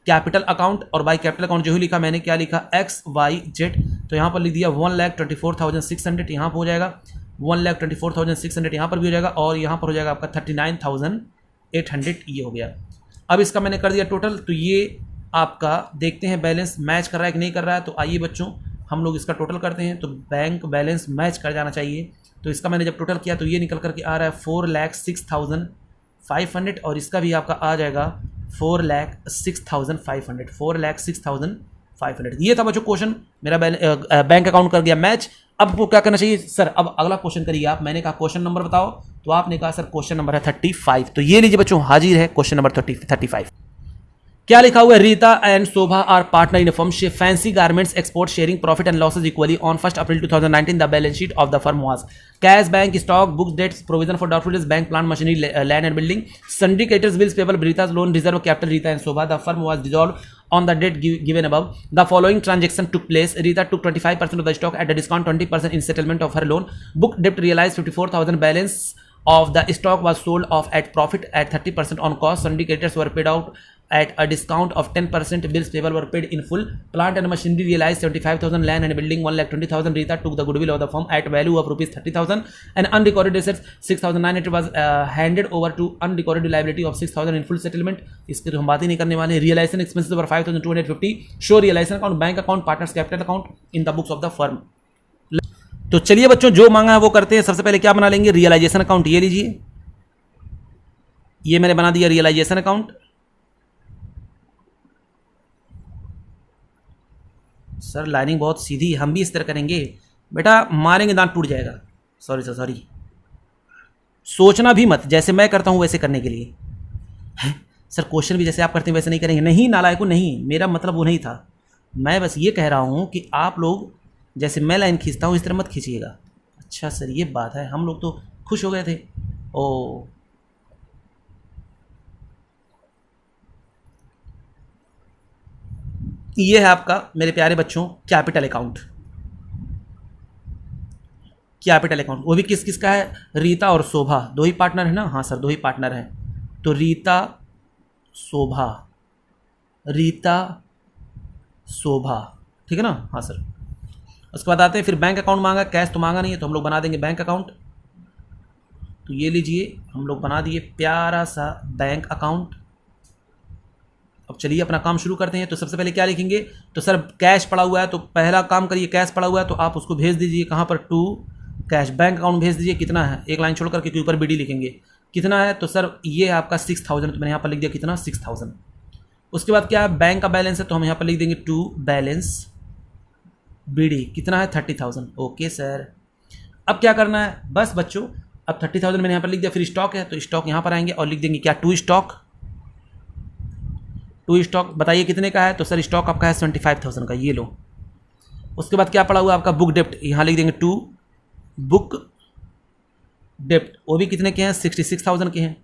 कैपिटल अकाउंट, और बाई कैपिटल अकाउंट जो ही लिखा मैंने क्या लिखा XYZ, तो यहाँ पर लिख दिया 1,24,600, यहाँ पर हो जाएगा 1,24,600, यहाँ पर भी हो जाएगा, और यहाँ पर हो जाएगा आपका 39,800, ये हो गया। अब इसका मैंने कर दिया टोटल, तो ये आपका देखते हैं बैलेंस मैच कर रहा है कि नहीं कर रहा है। तो आइए बच्चों हम लोग इसका टोटल करते हैं, तो बैंक बैलेंस मैच कर जाना चाहिए। तो इसका मैंने जब टोटल किया तो ये निकल करके आ रहा है 4,06,500, और इसका भी आपका आ जाएगा 4,06,500, 4,06,500। ये था बच्चों क्वेश्चन, मेरा बैंक अकाउंट कर गया मैच। अब वो क्या करना चाहिए सर, अब अगला क्वेश्चन करिए आप। मैंने कहा क्वेश्चन नंबर बताओ, तो आपने कहा सर क्वेश्चन नंबर है 35। तो ये लीजिए बच्चों, हाजिर है क्वेश्चन नंबर 35। क्या लिखा हुआ है, Rita and Shobha are partner in firm Shape Fancy Garments export sharing profit and losses equally on 1 April 2019 the balance sheet of the firm was cash, bank stock, books, debts, provision for doubtful debts, bank plant machinery, land and building, sundry creditors, bills payable, Rita's loan, reserve capital, Rita and Shobha, the firm was dissolved on the date given above. The following transaction took place. Rita took 25% of the stock at a discount, 20% in settlement of her loan. Book debt realized 54,000. Balance of the stock was sold off at profit at 30% on cost. Sundry creditors were paid out at a discount of 10%. Bills payable were paid in full. Plant and machinery realized 75,000. Land and building 1,20,000. Rita took the goodwill of the firm at value of rupees 30,000. And unrecorded assets 6,900 was handed over to unrecorded liability of 6,000 in full settlement. इसकी तो हम बात ही नहीं करने वाले। Realization expenses were 5,250. Show realization account, bank account, partners capital account in the books of the firm. तो चलिए बच्चों जो मांगा है वो करते हैं। सबसे पहले क्या बना लेंगे, रियलाइजेशन अकाउंट। ये लीजिए, ये मैंने बना दिया रियलाइजेशन अकाउंट। सर लाइनिंग बहुत सीधी, हम भी इस तरह करेंगे बेटा, मारेंगे दांत टूट जाएगा। Sorry sir sorry. सोचना भी मत, जैसे मैं करता हूँ वैसे करने के लिए। हैं सर क्वेश्चन भी जैसे आप करते हैं वैसे नहीं करेंगे? नहीं नालायकों, नहीं, मेरा मतलब वो नहीं था। मैं बस ये कह रहा हूँ कि आप लोग जैसे मैं लाइन खींचता हूँ इस तरह मत खींचिएगा। अच्छा सर ये बात है, हम लोग तो खुश हो गए थे। ओ ये है आपका मेरे प्यारे बच्चों कैपिटल अकाउंट। कैपिटल अकाउंट वो भी किस किस का है? रीता और शोभा, दो ही पार्टनर है ना? हाँ सर दो ही पार्टनर हैं। तो रीता शोभा, रीता शोभा, ठीक है ना? हाँ सर। उसके बाद आते हैं फिर बैंक अकाउंट मांगा, कैश तो मांगा नहीं है तो हम लोग बना देंगे बैंक अकाउंट। तो ये लीजिए हम लोग बना दिए प्यारा सा बैंक अकाउंट। अब चलिए अपना काम शुरू करते हैं। तो सबसे पहले क्या लिखेंगे? तो सर कैश पड़ा हुआ है तो पहला काम करिए, कैश पड़ा हुआ है तो आप उसको भेज दीजिए कहाँ पर? To cash. बैंक अकाउंट भेज दीजिए, कितना है? एक लाइन छोड़ करके क्योंकि ऊपर बीडी लिखेंगे। कितना है? तो सर ये आपका 6000, तो मैंने यहाँ पर लिख दिया कितना? 6000। उसके बाद क्या है? बैंक का बैलेंस है तो हम यहाँ पर लिख देंगे टू बैलेंस बीडी, कितना है? 30,000। Okay sir. अब क्या करना है? बस बच्चों अब 30,000 मैंने यहाँ पर लिख दिया। फिर स्टॉक है तो स्टॉक यहाँ पर आएंगे और लिख देंगे क्या? To stock. टू स्टॉक बताइए कितने का है? तो सर स्टॉक आपका है 75,000 का, ये लो। उसके बाद क्या पड़ा हुआ आपका? बुक डेप्ट, यहाँ लिख देंगे टू बुक डेप्ट, वो भी कितने के हैं? 66,000 के हैं।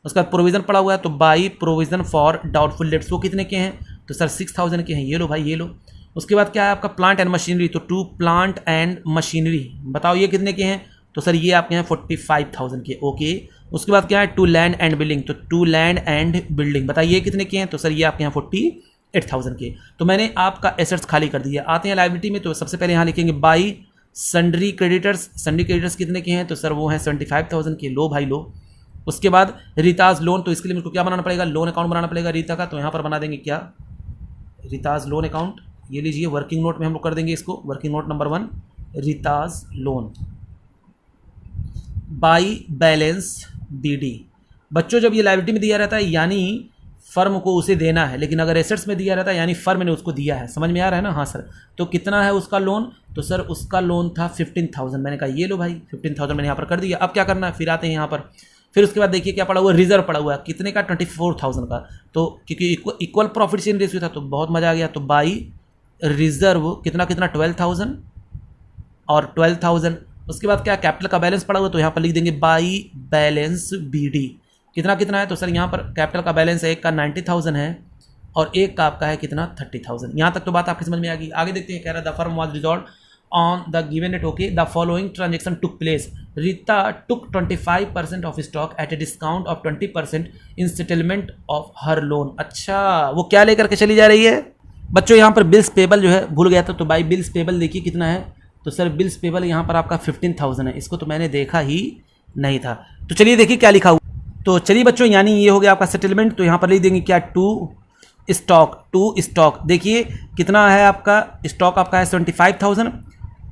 उसका प्रोविज़न पड़ा हुआ है तो by provision for doubtful dates, वो कितने के हैं? तो सर 6,000 के हैं, ये लो भाई ये लो। उसके बाद क्या है आपका? प्लांट एंड मशीनरी, तो टू प्लांट एंड मशीनरी, बताओ ये कितने के हैं? तो सर ये आपके हैं 45,000 के। ओके। उसके बाद क्या है? टू लैंड एंड बिल्डिंग, तो टू लैंड एंड बिल्डिंग बताइए कितने के हैं? तो सर ये आपके यहाँ 48,000 के। तो मैंने आपका एसेट्स खाली कर दिया। आते हैं लाइबिलिटी में, तो सबसे पहले यहाँ लिखेंगे by sundry creditors. Sundry creditors कितने के हैं? तो सर वो हैं 75,000 के, लो भाई लो। उसके बाद रीताज लोन, तो इसके लिए मुझको क्या बनाना पड़ेगा? लोन अकाउंट बनाना पड़ेगा रीता का, तो यहाँ पर बना देंगे क्या? Rita's loan account. ये लीजिए वर्किंग नोट में हम लोग कर देंगे इसको, working note number 1 Rita's loan by balance BD. बच्चों जब ये लायबिलिटी में दिया रहता है यानी फर्म को उसे देना है, लेकिन अगर एसेट्स में दिया रहता है यानी फर्म ने उसको दिया है। समझ में आ रहा है ना? हाँ सर। तो कितना है उसका लोन? तो सर उसका लोन था 15,000। मैंने कहा ये लो भाई 15,000 मैंने यहाँ पर कर दिया। अब क्या करना है? फिर आते हैं यहाँ पर। फिर उसके बाद देखिए क्या पड़ा हुआ? रिजर्व पड़ा हुआ है, कितने का? 24,000 का। तो क्योंकि इक्वल प्रॉफिट शेयरिंग रेशियो था तो बहुत मजा आ गया। तो बाई रिजर्व कितना कितना? 12,000 और 12,000। उसके बाद क्या? कैपिटल का बैलेंस पड़ा हुआ तो यहाँ पर लिख देंगे बाई बैलेंस बीडी, कितना कितना है? तो सर यहाँ पर कैपिटल का बैलेंस है, एक का 90,000 है और एक का आपका है कितना? 30,000। यहाँ तक तो बात आपकी समझ में आ गई। आगे देखते हैं, कह रहा है the firm was resolve on the given date. Okay, the following transaction took place. Rita took 25% of stock at a discount of 20% in settlement of her loan. अच्छा वो क्या लेकर के चली जा रही है? बच्चों यहाँ पर बिल्स पेबल जो है भूल गया था, तो बाई बिल्स पेबल देखिए कितना है? तो सर बिल्स पेबल यहाँ पर आपका 15,000 है, इसको तो मैंने देखा ही नहीं था। तो चलिए देखिए क्या लिखा हुआ। तो चलिए बच्चों यानी ये हो गया आपका सेटलमेंट, तो यहाँ पर लिख देंगे क्या? To stock. देखिए कितना है आपका स्टॉक? आपका है 75,000।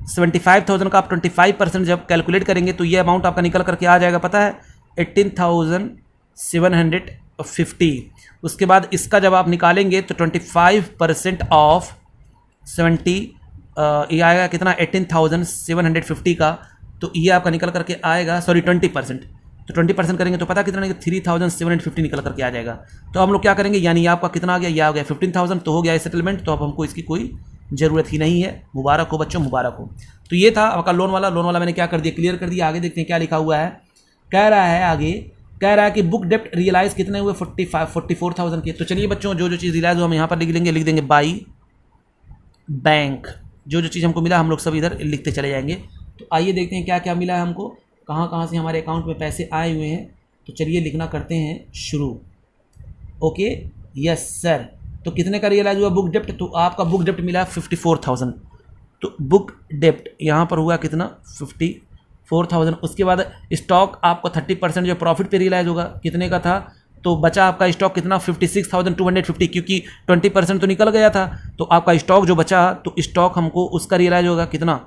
75,000 का आप 25% जब कैलकुलेट करेंगे तो ये अमाउंट आपका निकल करके आ जाएगा, पता है? 18,750। उसके बाद इसका जब आप निकालेंगे तो 25% ऑफ 70 ये आएगा कितना? 18,750 का। तो ये आपका निकल करके आएगा, सॉरी 20%। तो 20% करेंगे तो पता कितना नहीं? 3,750 निकल करके आ जाएगा। तो हम लोग क्या करेंगे? यानी ये आपका कितना आ गया? ये आ गया 15,000, तो हो गया सेटलमेंट। तो अब हमको इसकी कोई ज़रूरत ही नहीं है। मुबारक हो बच्चों, मुबारक हो। तो ये था आपका लोन वाला मैंने क्या कर दिया? क्लियर कर दिया। आगे देखते हैं क्या लिखा हुआ है। कह रहा है आगे, कह रहा है कि बुक डेप्ट रियलाइज कितने हुए? 44,000 के। तो चलिए बच्चों जो चीज़ रियलाइज हुआ हम यहाँ पर लिख देंगे बाई बैंक। जो चीज़ हमको मिला हम लोग सब इधर लिखते चले जाएंगे। तो आइए देखते हैं क्या क्या मिला है हमको, कहाँ से हमारे अकाउंट में पैसे आए हुए हैं। तो चलिए लिखना करते हैं शुरू। Okay yes sir. तो कितने का रियलाइज हुआ बुक डेप्ट? तो आपका बुक डेप्ट मिला 54,000। तो बुक डेप्ट यहाँ पर हुआ कितना? 54,000। उसके बाद स्टॉक आपको 30% जो प्रॉफिट पे रियलाइज होगा, कितने का था? तो बचा आपका स्टॉक कितना? 56,250, क्योंकि 20% तो निकल गया था। तो आपका स्टॉक जो बचा, तो स्टॉक हमको उसका रियलाइज होगा कितना?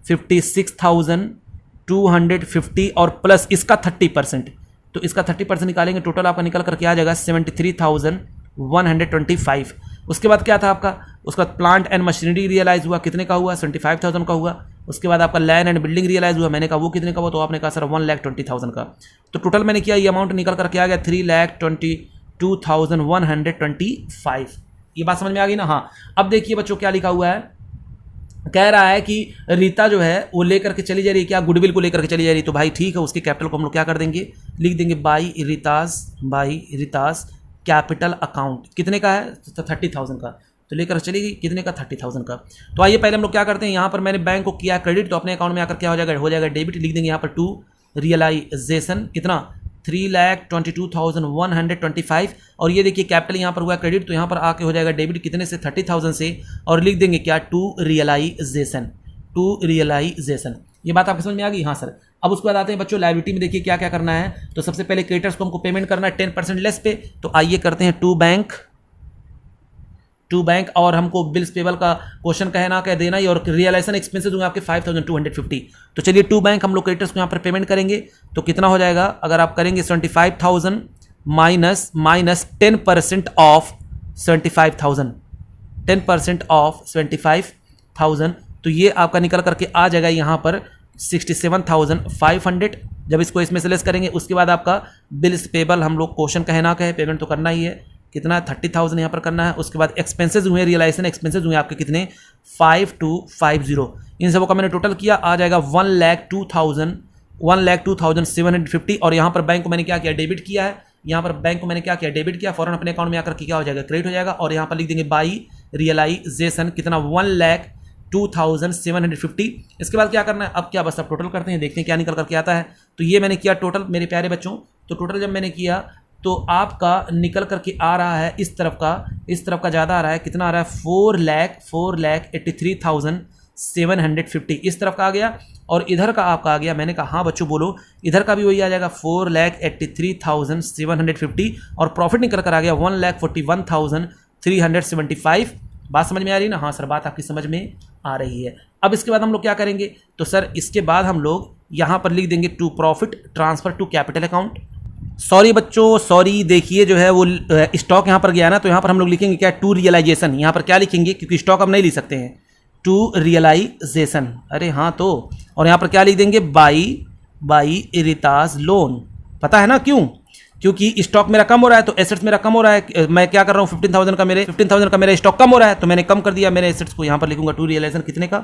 56,250 और प्लस इसका 30%। तो इसका 30% निकालेंगे, टोटल आपका निकल करके आ जाएगा 73,125। उसके बाद क्या था आपका? उसका प्लांट एंड मशीनरी रियलाइज हुआ, कितने का हुआ? 75,000 का हुआ। उसके बाद आपका लैंड एंड बिल्डिंग रियलाइज हुआ, मैंने कहा वो कितने का हुआ, तो आपने कहा सर 1,20,000 का। तो टोटल मैंने किया, ये अमाउंट निकल करके आ गया 3,22,125। ये बात समझ में आ गई ना। हाँ, अब देखिए बच्चों क्या लिखा हुआ है, कह रहा है कि रीता जो है वो लेकर के चली जा रही है, क्या गुडविल को लेकर के चली जा रही है। तो भाई ठीक है, उसके कैपिटल को हम लोग क्या कर देंगे, लिख देंगे बाई रितास कैपिटल अकाउंट। कितने का है, तो 30,000 का। तो लेकर चली गई, कितने का, 30,000 का। तो आइए पहले हम लोग क्या करते हैं, यहाँ पर मैंने बैंक को किया क्रेडिट, तो अपने अकाउंट में आकर क्या हो जाएगा डेबिट। लिख देंगे यहाँ पर टू रियलाइजेशन, कितना, 3,22,125। और ये देखिए कैपिटल यहाँ पर हुआ क्रेडिट, तो यहाँ पर आके हो जाएगा डेबिट, कितने से, 30,000 से। और लिख देंगे क्या, टू रियलाइजेशन। ये बात आपको समझ में आ गई। हाँ सर। अब उसके बाद आते हैं बच्चों लायबिलिटी में, देखिए क्या क्या करना है। तो सबसे पहले क्रेडिटर्स को हमको पेमेंट करना है 10% लेस पे। तो आइए करते हैं टू बैंक, और हमको बिल्स पेबल का क्वेश्चन कहे ना कह देना ही, और रियलाइजेशन एक्सपेंसेस होंगे आपके 5,250। तो चलिए टू बैंक हम लोग क्रेडिटर्स को यहाँ पर पेमेंट करेंगे, तो कितना हो जाएगा, अगर आप करेंगे 75,000 माइनस 10% ऑफ 75,000, 10% ऑफ 75,000, तो ये आपका निकल करके आ जाएगा यहाँ पर 67,500। जब इसको इसमें से लेस करेंगे, उसके बाद आपका बिल्स पेबल हम लोग क्वेश्चन कहे ना कहे पेमेंट तो करना ही है, कितना, 30,000 यहाँ पर करना है। उसके बाद एक्सपेंसेस हुए, रियलाइजेशन एक्सपेंसेस हुए आपके कितने, 5,250। इन सबों का मैंने टोटल किया, आ जाएगा 1,02,750। और यहाँ पर बैंक को मैंने क्या किया, डेबिट किया है। यहाँ पर बैंक को मैंने क्या किया, डेबिट किया, फौरन अपने अकाउंट में आकर क्या हो जाएगा, क्रेडिट हो जाएगा। और यहाँ पर लिख देंगे बाई रियलाइजेशन, कितना, 1,02,750। इसके बाद क्या करना है, अब क्या, बस अब टोटल करते हैं, देखते हैं क्या निकल करके आता है। तो ये मैंने किया टोटल मेरे प्यारे बच्चों। तो टोटल जब मैंने किया तो आपका निकल करके आ रहा है इस तरफ का ज़्यादा आ रहा है, कितना आ रहा है, 4,83,750 इस तरफ का आ गया। और इधर का आपका आ गया, मैंने कहा हाँ बच्चों बोलो, इधर का भी वही आ जाएगा 4,83,750। और प्रॉफिट निकल कर आ गया 1,41,375। बात समझ में आ रही है ना। हाँ सर, बात आपकी समझ में आ रही है। अब इसके बाद हम लोग क्या करेंगे, तो सर इसके बाद हम लोग यहाँ पर लिख देंगे to profit transfer to capital account. Sorry बच्चों, सॉरी, देखिए जो है वो स्टॉक यहाँ पर गया ना, तो यहाँ पर हम लोग लिखेंगे क्या, टू रियलाइजेशन। यहाँ पर क्या लिखेंगे, क्योंकि स्टॉक हम नहीं लिख सकते हैं, टू रियलाइजेशन। अरे हाँ, तो और यहाँ पर क्या लिख देंगे, बाई रिताज लोन। पता है ना क्यों, क्योंकि स्टॉक मेरा कम हो रहा है, तो एसेट्स मेरा कम हो रहा है। मैं क्या कर रहा हूँ, 15,000 का मेरा स्टॉक कम हो रहा है, तो मैंने कम कर दिया मेरे एसेट्स को। यहाँ पर लिखूंगा टू रियलाइजेशन, कितने का,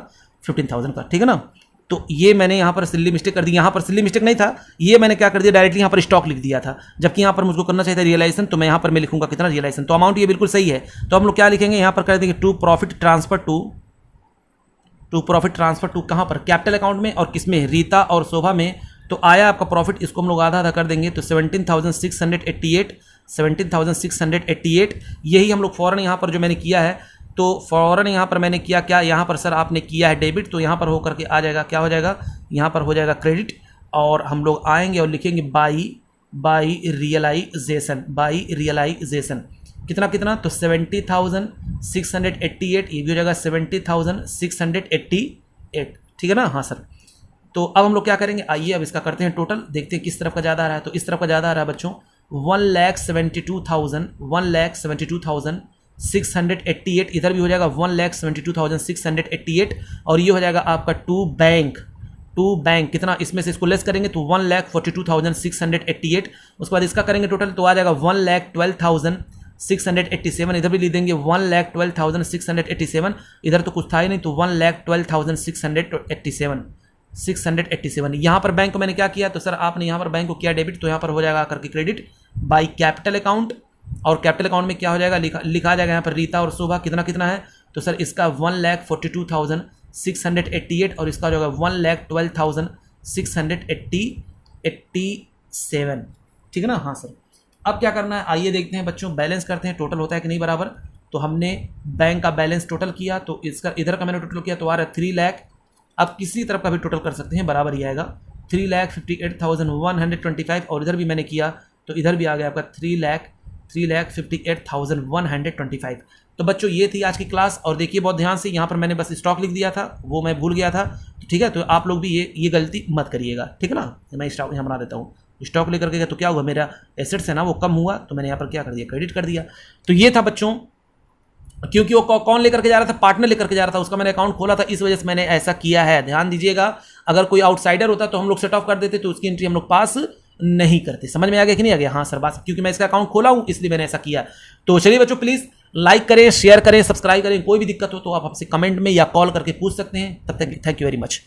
15,000 का, ठीक है ना। तो ये मैंने यहाँ पर सिल्ली मिस्टेक कर दी, यहाँ पर सिल्ली मिस्टेक नहीं था, ये मैंने क्या कर दिया, डायरेक्टली यहाँ पर स्टॉक लिख दिया था, जबकि यहाँ पर मुझको करना चाहिए था रियलाइजेशन। तो मैं यहाँ पर मैं लिखूंगा कितना, रियलाइजेशन। तो अमाउंट ये बिल्कुल सही है। तो हम लोग क्या लिखेंगे, यहाँ पर कर देंगे टू प्रॉफिट ट्रांसफर टू कहाँ पर, कैपिटल अकाउंट में, और किसमें, रीता और शोभा में। तो आया आपका प्रॉफिट, इसको हम लोग आधा आधा कर देंगे, तो 17,688, यही हम लोग फौरन यहाँ पर जो मैंने किया है, तो फौरन यहाँ पर मैंने किया क्या, यहाँ पर सर आपने किया है डेबिट, तो यहाँ पर हो करके आ जाएगा, क्या हो जाएगा, यहाँ पर हो जाएगा क्रेडिट। और हम लोग आएंगे और लिखेंगे बाई रियलाइजेशन, कितना, तो 70,688, ये भी हो जाएगा 70,688, ठीक है ना। हाँ सर। तो अब हम लोग क्या करेंगे, आइए अब इसका करते हैं टोटल, देखते हैं किस तरफ का ज़्यादा आ रहा है। तो इस तरफ का ज़्यादा आ रहा है बच्चों, 1,72,688, इधर भी हो जाएगा 1,72,688। और ये हो जाएगा आपका टू बैंक, कितना, इसमें से इसको लेस करेंगे तो 1,42,688। उसके बाद इसका करेंगे टोटल, तो आ जाएगा 1,12,687। इधर भी लिख देंगे 1,12,687, इधर तो कुछ था ही नहीं, तो 1,12,687। यहाँ पर बैंक को मैंने क्या किया, तो सर आपने यहाँ पर बैंक को किया डेबिट, तो यहाँ पर हो जाएगा करके क्रेडिट बाई कैपिटल अकाउंट। और कैपिटल अकाउंट में क्या हो जाएगा, लिखा जाएगा यहाँ पर रीता और शोभा, कितना है, तो सर इसका 1,42,688, और इसका जो होगा 1,12,687, ठीक है ना। हाँ सर। अब क्या करना है, आइए देखते हैं बच्चों, बैलेंस करते हैं, टोटल होता है कि नहीं बराबर। तो हमने बैंक का बैलेंस टोटल किया, तो इसका इधर का मैंने टोटल किया, तो आ रहा है 3 लाख। अब किसी तरफ का भी टोटल कर सकते हैं, बराबर ही आएगा 3,58,125। और इधर भी मैंने किया, तो इधर भी आ गया आपका 3,58,125। तो बच्चों ये थी आज की क्लास। और देखिए बहुत ध्यान से, यहाँ पर मैंने बस स्टॉक लिख दिया था, वो मैं भूल गया था, तो ठीक है। तो आप लोग भी ये गलती मत करिएगा, ठीक है ना। मैं स्टॉक यहाँ बना देता हूँ, स्टॉक लेकर के, तो क्या हुआ, मेरा एसेट्स है ना वो कम हुआ, तो मैंने यहाँ पर क्या कर दिया, क्रेडिट कर दिया। तो ये था बच्चों क्योंकि वो कौन लेकर के जा रहा था, पार्टनर लेकर के जा रहा था, उसका मैंने अकाउंट खोला था, इस वजह से मैंने ऐसा किया है। ध्यान दीजिएगा, अगर कोई आउटसाइडर होता तो हम लोग सेट ऑफ कर देते, तो उसकी एंट्री हम लोग पास नहीं करते। समझ में आ गया कि नहीं आ गया? हाँ सर, बात क्योंकि मैं इसका अकाउंट खोला हूं इसलिए मैंने ऐसा किया। तो चलिए बच्चों, प्लीज लाइक करें, शेयर करें, सब्सक्राइब करें। कोई भी दिक्कत हो तो आप हमसे कमेंट में या कॉल करके पूछ सकते हैं। तब तक थैंक यू वेरी मच।